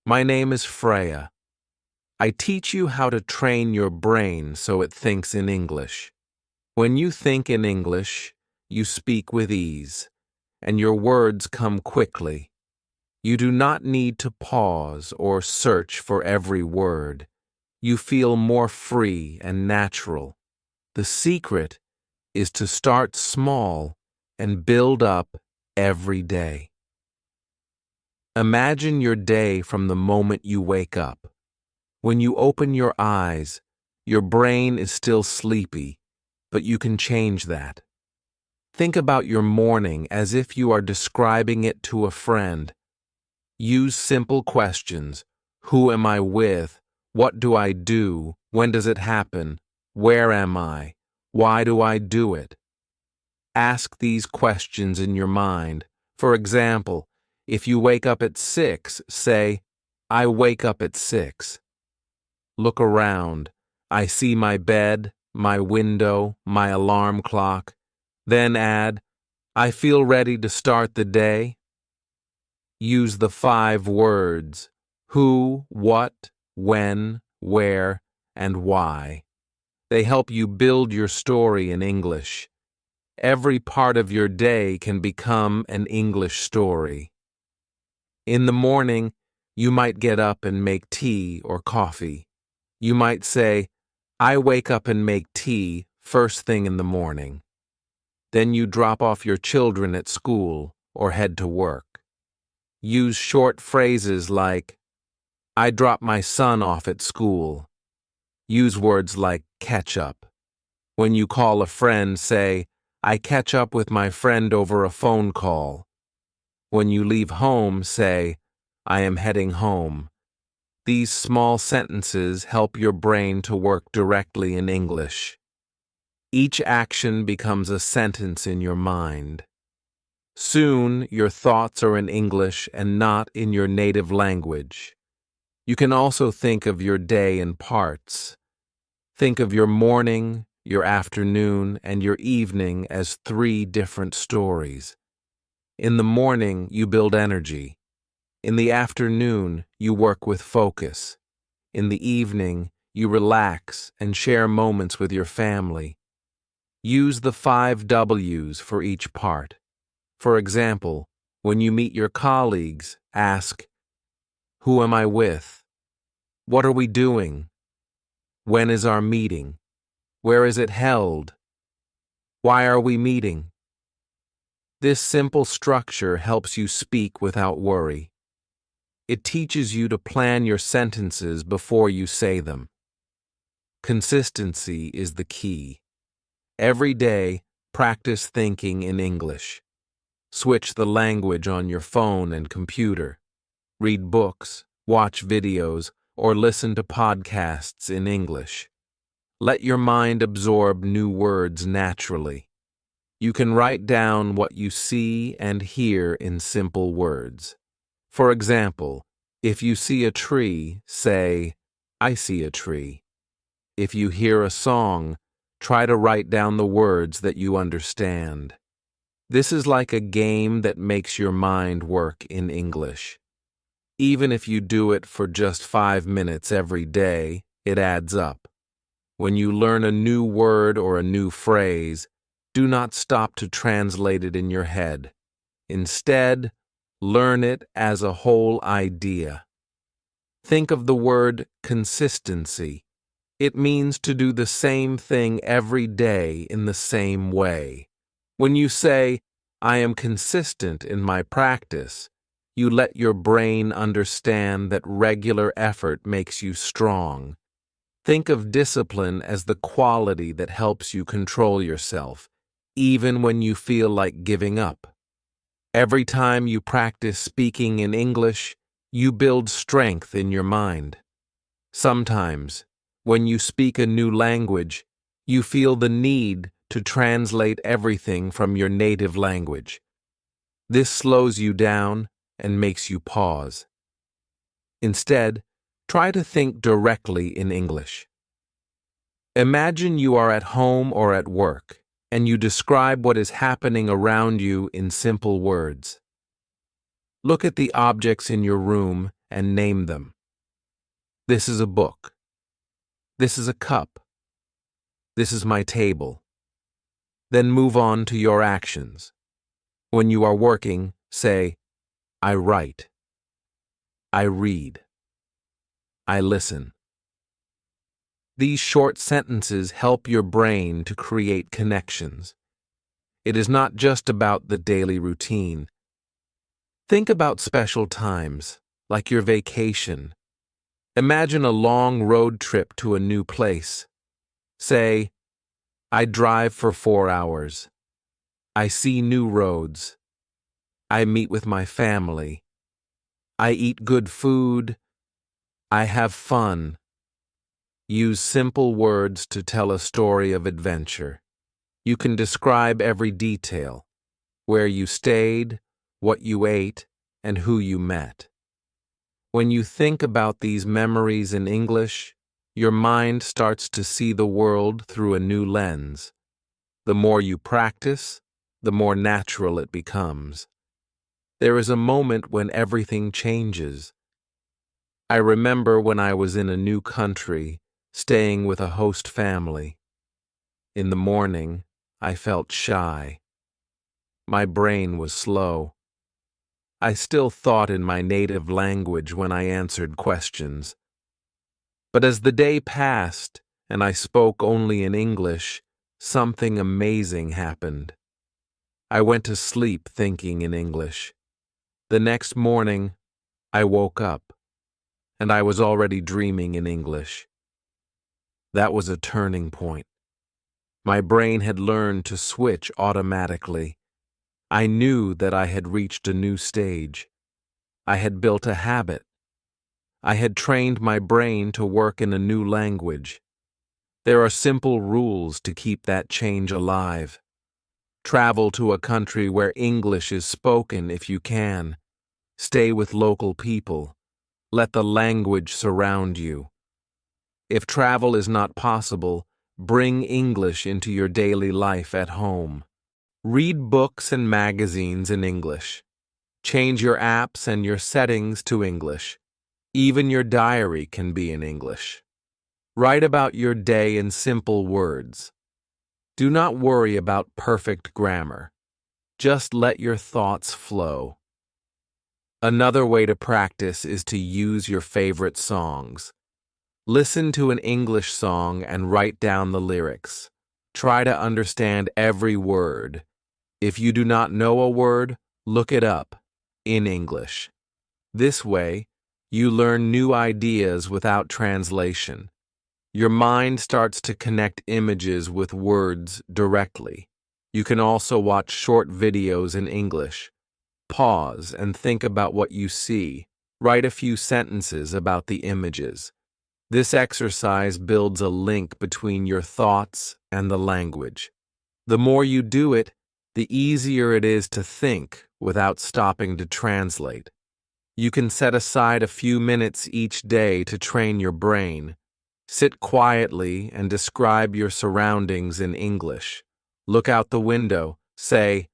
My name is Freya. I teach you how to train your brain so it thinks in English. When you think in English, you speak with ease, and your words come quickly. You do not need to pause or search for every word. You feel more free and natural. The secret is to start small and build up every day. Imagine your day from the moment you wake up. When you open your eyes, your brain is still sleepy, but you can change that. Think about your morning as if you are describing it to a friend. Use simple questions. Who am I with? What do I do? When does it happen? Where am I? Why do I do it? Ask these questions in your mind. For example, if you wake up at 6, say, I wake up at 6. Look around. I see my bed, my window, my alarm clock. Then add, I feel ready to start the day. Use the 5 words, who, what, when, where, and why. They help you build your story in English. Every part of your day can become an English story. In the morning, you might get up and make tea or coffee. You might say, I wake up and make tea first thing in the morning. Then you drop off your children at school or head to work. Use short phrases like, I drop my son off at school. Use words like catch up. When you call a friend, say, I catch up with my friend over a phone call. When you leave home, say, I am heading home. These small sentences help your brain to work directly in English. Each action becomes a sentence in your mind. Soon, your thoughts are in English and not in your native language. You can also think of your day in parts. Think of your morning, your afternoon, and your evening as 3 different stories. In the morning, you build energy. In the afternoon, you work with focus. In the evening, you relax and share moments with your family. Use the 5 W's for each part. For example, when you meet your colleagues, ask, who am I with? What are we doing? When is our meeting? Where is it held? Why are we meeting? This simple structure helps you speak without worry. It teaches you to plan your sentences before you say them. Consistency is the key. Every day, practice thinking in English. Switch the language on your phone and computer. Read books, watch videos, or listen to podcasts in English. Let your mind absorb new words naturally. You can write down what you see and hear in simple words. For example, if you see a tree, say, I see a tree. If you hear a song, try to write down the words that you understand. This is like a game that makes your mind work in English. Even if you do it for just 5 minutes every day, it adds up. When you learn a new word or a new phrase, do not stop to translate it in your head. Instead, learn it as a whole idea. Think of the word consistency. It means to do the same thing every day in the same way. When you say, I am consistent in my practice, you let your brain understand that regular effort makes you strong. Think of discipline as the quality that helps you control yourself, even when you feel like giving up. Every time you practice speaking in English, you build strength in your mind. Sometimes, when you speak a new language, you feel the need to translate everything from your native language. This slows you down and makes you pause. Instead, try to think directly in English. Imagine you are at home or at work, and you describe what is happening around you in simple words. Look at the objects in your room and name them. This is a book. This is a cup. This is my table. Then move on to your actions. When you are working, say, I write. I read. I listen. These short sentences help your brain to create connections. It is not just about the daily routine. Think about special times, like your vacation. Imagine a long road trip to a new place. Say, I drive for 4 hours. I see new roads. I meet with my family. I eat good food. I have fun. Use simple words to tell a story of adventure. You can describe every detail, where you stayed, what you ate, and who you met. When you think about these memories in English, your mind starts to see the world through a new lens. The more you practice, the more natural it becomes. There is a moment when everything changes. I remember when I was in a new country, staying with a host family. In the morning, I felt shy. My brain was slow. I still thought in my native language when I answered questions. But as the day passed and I spoke only in English, something amazing happened. I went to sleep thinking in English. The next morning, I woke up, and I was already dreaming in English. That was a turning point. My brain had learned to switch automatically. I knew that I had reached a new stage. I had built a habit. I had trained my brain to work in a new language. There are simple rules to keep that change alive. Travel to a country where English is spoken if you can. Stay with local people. Let the language surround you. If travel is not possible, bring English into your daily life at home. Read books and magazines in English. Change your apps and your settings to English. Even your diary can be in English. Write about your day in simple words. Do not worry about perfect grammar. Just let your thoughts flow. Another way to practice is to use your favorite songs. Listen to an English song and write down the lyrics. Try to understand every word. If you do not know a word, look it up in English. This way, you learn new ideas without translation. Your mind starts to connect images with words directly. You can also watch short videos in English. Pause and think about what you see. Write a few sentences about the images. This exercise builds a link between your thoughts and the language. The more you do it, the easier it is to think without stopping to translate. You can set aside a few minutes each day to train your brain. Sit quietly and describe your surroundings in English. Look out the window. Say,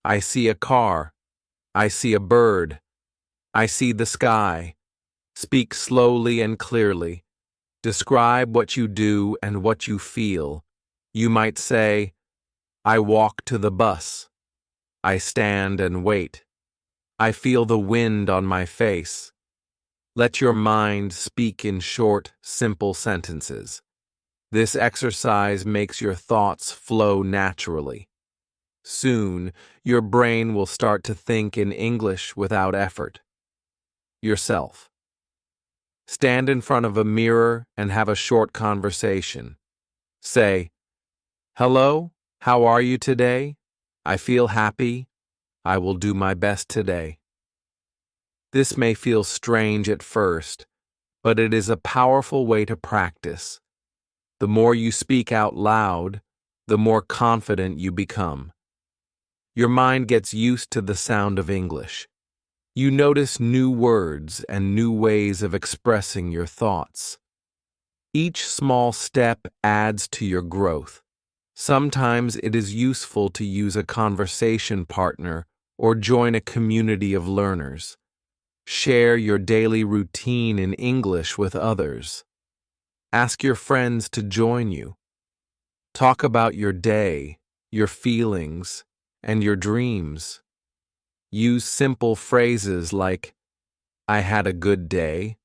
I see a car. I see a bird. I see the sky. Speak slowly and clearly. Describe what you do and what you feel. You might say, I walk to the bus. I stand and wait. I feel the wind on my face. Let your mind speak in short, simple sentences. This exercise makes your thoughts flow naturally. Soon, your brain will start to think in English without effort. Yourself. Stand in front of a mirror and have a short conversation. Say, hello, how are you today? I feel happy. I will do my best today. This may feel strange at first, but it is a powerful way to practice. The more you speak out loud, the more confident you become. Your mind gets used to the sound of English. You notice new words and new ways of expressing your thoughts. Each small step adds to your growth. Sometimes it is useful to use a conversation partner or join a community of learners. Share your daily routine in English with others. Ask your friends to join you. Talk about your day, your feelings, and your dreams. Use simple phrases like, I had a good day,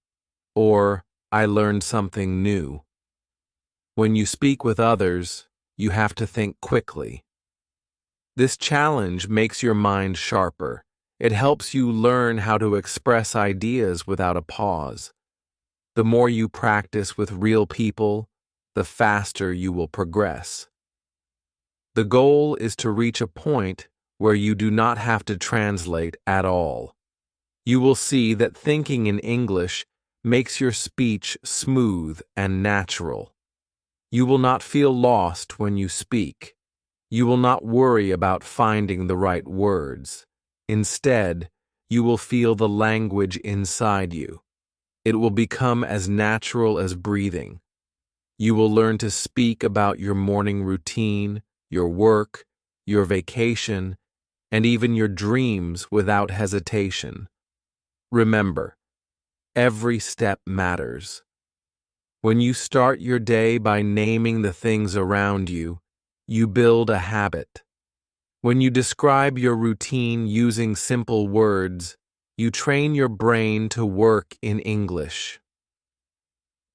or I learned something new. When you speak with others, you have to think quickly. This challenge makes your mind sharper. It helps you learn how to express ideas without a pause. The more you practice with real people, the faster you will progress. The goal is to reach a point where you do not have to translate at all. You will see that thinking in English makes your speech smooth and natural. You will not feel lost when you speak. You will not worry about finding the right words. Instead, you will feel the language inside you. It will become as natural as breathing. You will learn to speak about your morning routine, your work, your vacation, and even your dreams without hesitation. Remember, every step matters. When you start your day by naming the things around you, you build a habit. When you describe your routine using simple words, you train your brain to work in English.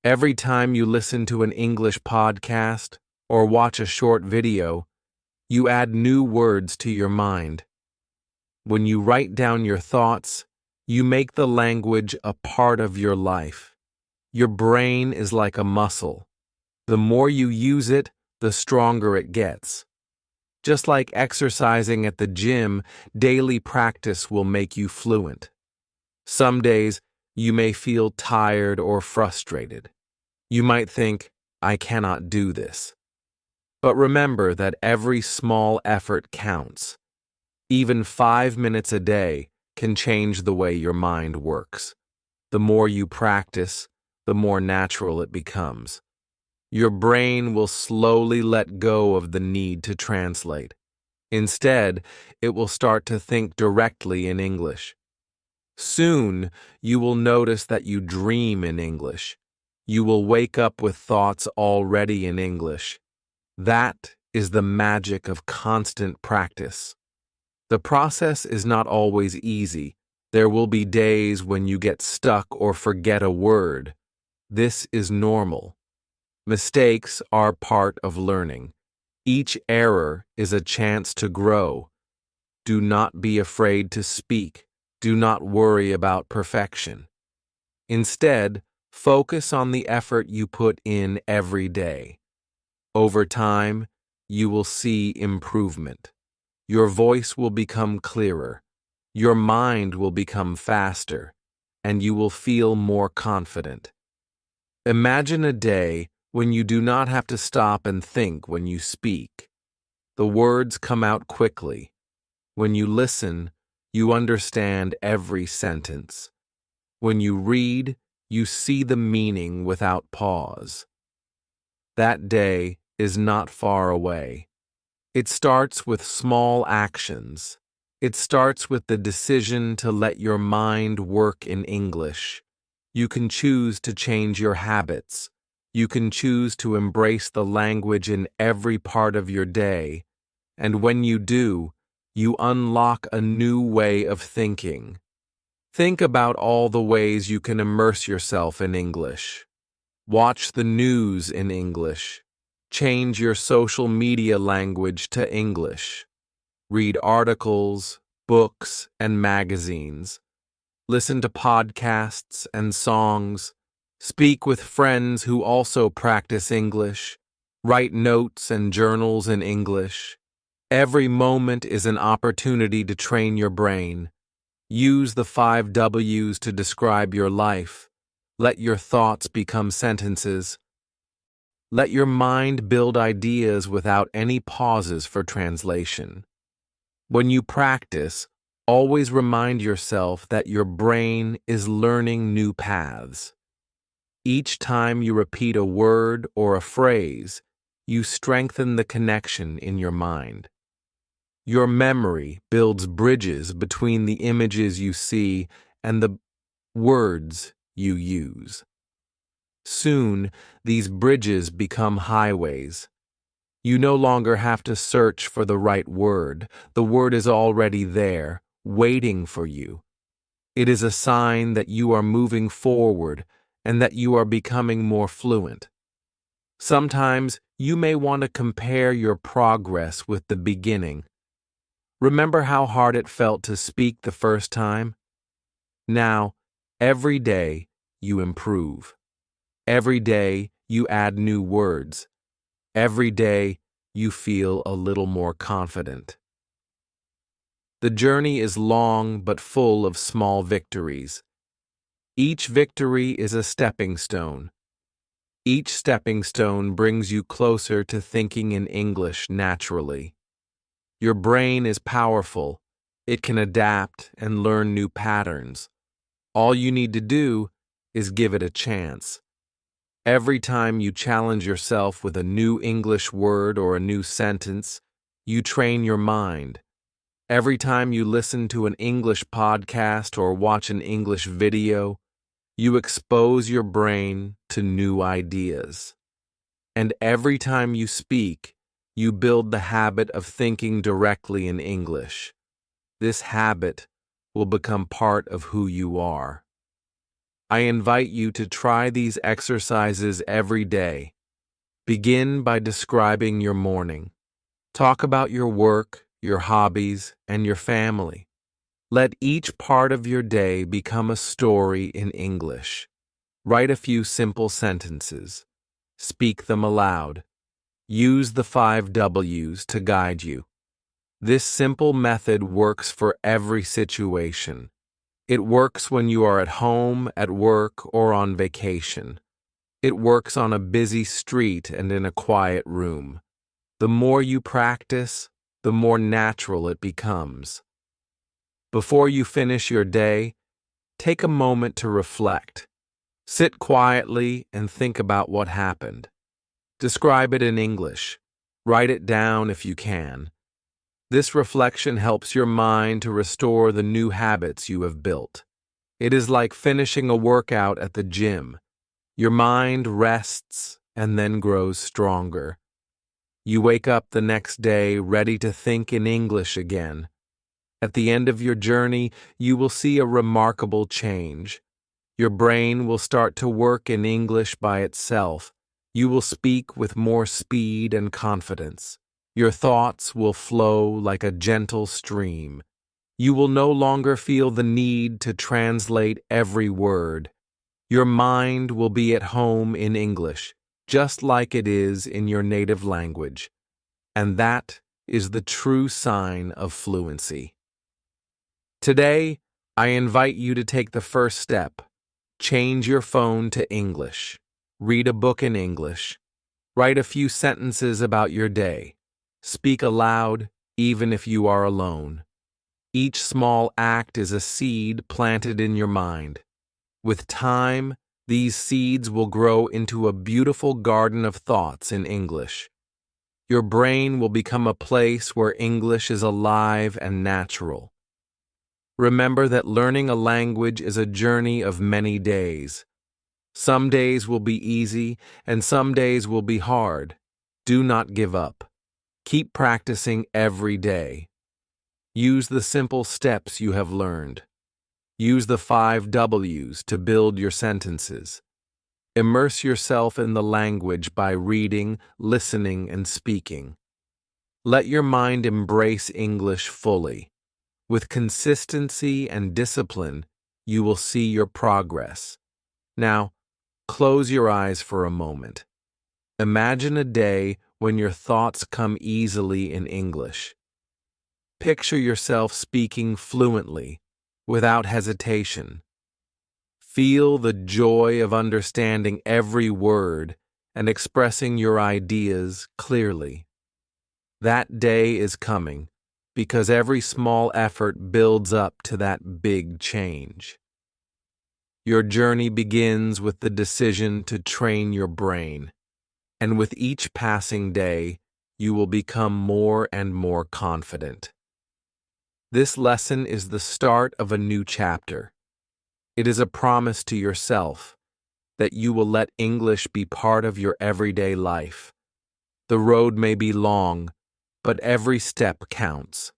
Every time you listen to an English podcast or watch a short video, you add new words to your mind. When you write down your thoughts, you make the language a part of your life. Your brain is like a muscle. The more you use it, the stronger it gets. Just like exercising at the gym, daily practice will make you fluent. Some days, you may feel tired or frustrated. You might think, I cannot do this. But remember that every small effort counts. Even 5 minutes a day can change the way your mind works. The more you practice, the more natural it becomes. Your brain will slowly let go of the need to translate. Instead, it will start to think directly in English. Soon, you will notice that you dream in English. You will wake up with thoughts already in English. That is the magic of constant practice. The process is not always easy. There will be days when you get stuck or forget a word. This is normal. Mistakes are part of learning. Each error is a chance to grow. Do not be afraid to speak. Do not worry about perfection. Instead, focus on the effort you put in every day. Over time, you will see improvement. Your voice will become clearer. Your mind will become faster, and you will feel more confident. Imagine a day when you do not have to stop and think when you speak. The words come out quickly. When you listen, you understand every sentence. When you read, you see the meaning without pause. That day is not far away. It starts with small actions. It starts with the decision to let your mind work in English. You can choose to change your habits. You can choose to embrace the language in every part of your day. And when you do, you unlock a new way of thinking. Think about all the ways you can immerse yourself in English. Watch the news in English. Change your social media language to English. Read articles, books, and magazines. Listen to podcasts and songs. Speak with friends who also practice English. Write notes and journals in English. Every moment is an opportunity to train your brain. Use the 5 W's to describe your life. Let your thoughts become sentences. Let your mind build ideas without any pauses for translation. When you practice, always remind yourself that your brain is learning new paths. Each time you repeat a word or a phrase, you strengthen the connection in your mind. Your memory builds bridges between the images you see and the words you use. Soon, these bridges become highways. You no longer have to search for the right word. The word is already there, waiting for you. It is a sign that you are moving forward and that you are becoming more fluent. Sometimes you may want to compare your progress with the beginning. Remember how hard it felt to speak the first time? Now, every day you improve. Every day you add new words. Every day you feel a little more confident. The journey is long but full of small victories. Each victory is a stepping stone. Each stepping stone brings you closer to thinking in English naturally. Your brain is powerful. It can adapt and learn new patterns. All you need to do is give it a chance. Every time you challenge yourself with a new English word or a new sentence, you train your mind. Every time you listen to an English podcast or watch an English video, you expose your brain to new ideas. And every time you speak, you build the habit of thinking directly in English. This habit will become part of who you are. I invite you to try these exercises every day. Begin by describing your morning. Talk about your work, your hobbies, and your family. Let each part of your day become a story in English. Write a few simple sentences. Speak them aloud. Use the 5 W's to guide you. This simple method works for every situation. It works when you are at home, at work, or on vacation. It works on a busy street and in a quiet room. The more you practice, the more natural it becomes. Before you finish your day, take a moment to reflect. Sit quietly and think about what happened. Describe it in English. Write it down if you can. This reflection helps your mind to restore the new habits you have built. It is like finishing a workout at the gym. Your mind rests and then grows stronger. You wake up the next day ready to think in English again. At the end of your journey, you will see a remarkable change. Your brain will start to work in English by itself. You will speak with more speed and confidence. Your thoughts will flow like a gentle stream. You will no longer feel the need to translate every word. Your mind will be at home in English, just like it is in your native language. And that is the true sign of fluency. Today, I invite you to take the first step. Change your phone to English. Read a book in English. Write a few sentences about your day. Speak aloud, even if you are alone. Each small act is a seed planted in your mind. With time, these seeds will grow into a beautiful garden of thoughts in English. Your brain will become a place where English is alive and natural. Remember that learning a language is a journey of many days. Some days will be easy, and some days will be hard. Do not give up. Keep practicing every day. Use the simple steps you have learned. Use the 5 W's to build your sentences. Immerse yourself in the language by reading, listening, and speaking. Let your mind embrace English fully. With consistency and discipline, you will see your progress. Now, close your eyes for a moment. Imagine a day when your thoughts come easily in English. Picture yourself speaking fluently, without hesitation. Feel the joy of understanding every word and expressing your ideas clearly. That day is coming, because every small effort builds up to that big change. Your journey begins with the decision to train your brain, and with each passing day, you will become more and more confident. This lesson is the start of a new chapter. It is a promise to yourself that you will let English be part of your everyday life. The road may be long, but every step counts.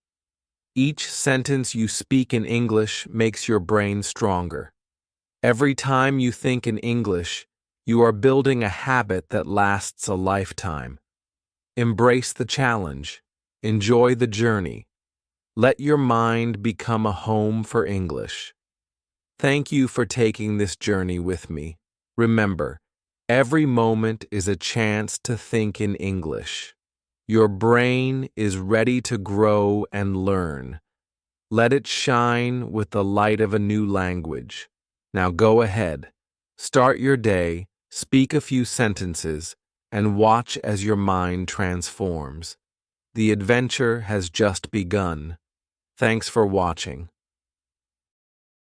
Each sentence you speak in English makes your brain stronger. Every time you think in English, you are building a habit that lasts a lifetime. Embrace the challenge. Enjoy the journey. Let your mind become a home for English. Thank you for taking this journey with me. Remember, every moment is a chance to think in English. Your brain is ready to grow and learn. Let it shine with the light of a new language. Now go ahead. Start your day, speak a few sentences, and watch as your mind transforms. The adventure has just begun. Thanks for watching.